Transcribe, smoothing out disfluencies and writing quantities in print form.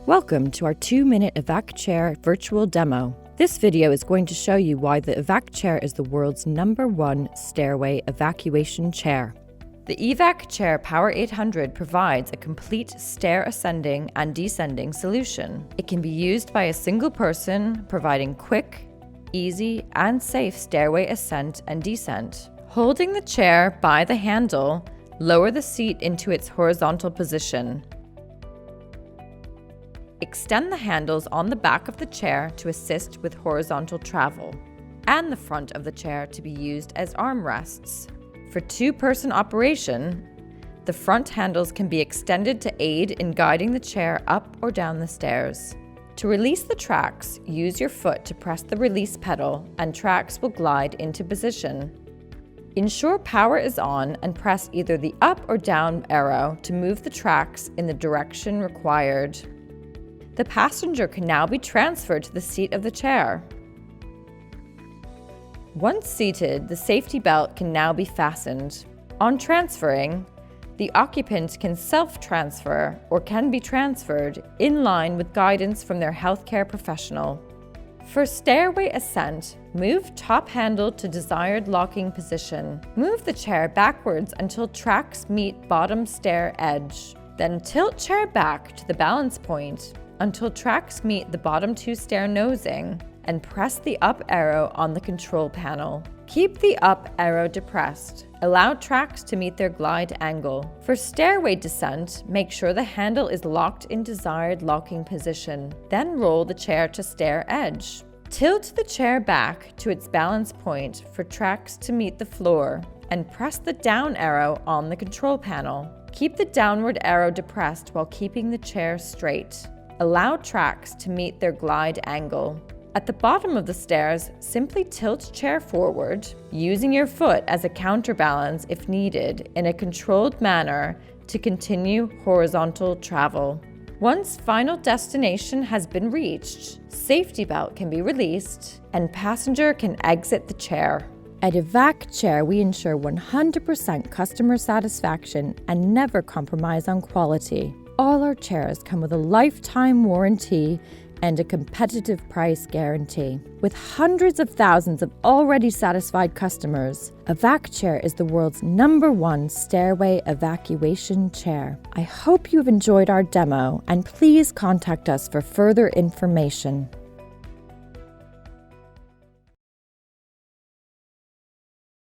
Welcome to our 2-minute Evac+Chair virtual demo. This video is going to show you why the Evac+Chair is the world's #1 stairway evacuation chair. The Evac+Chair Power 800 provides a complete stair ascending and descending solution. It can be used by a single person, providing quick, easy, and safe stairway ascent and descent. Holding the chair by the handle, lower the seat into its horizontal position. Extend the handles on the back of the chair to assist with horizontal travel, and the front of the chair to be used as armrests. For two-person operation, the front handles can be extended to aid in guiding the chair up or down the stairs. To release the tracks, use your foot to press the release pedal and tracks will glide into position. Ensure power is on and press either the up or down arrow to move the tracks in the direction required. The passenger can now be transferred to the seat of the chair. Once seated, the safety belt can now be fastened. On transferring, the occupant can self-transfer or can be transferred in line with guidance from their healthcare professional. For stairway ascent, move top handle to desired locking position. Move the chair backwards until tracks meet bottom stair edge. Then tilt chair back to the balance point until tracks meet the bottom 2 stair nosing, and press the up arrow on the control panel. Keep the up arrow depressed. Allow tracks to meet their glide angle. For stairway descent, make sure the handle is locked in desired locking position. Then roll the chair to stair edge. Tilt the chair back to its balance point for tracks to meet the floor, and press the down arrow on the control panel. Keep the downward arrow depressed while keeping the chair straight. Allow tracks to meet their glide angle. At the bottom of the stairs, simply tilt chair forward, using your foot as a counterbalance if needed in a controlled manner to continue horizontal travel. Once final destination has been reached, safety belt can be released and passenger can exit the chair. At Evac+Chair, we ensure 100% customer satisfaction and never compromise on quality. All our chairs come with a lifetime warranty and a competitive price guarantee. With hundreds of thousands of already satisfied customers, Evac+Chair is the world's #1 stairway evacuation chair. I hope you've enjoyed our demo, and please contact us for further information.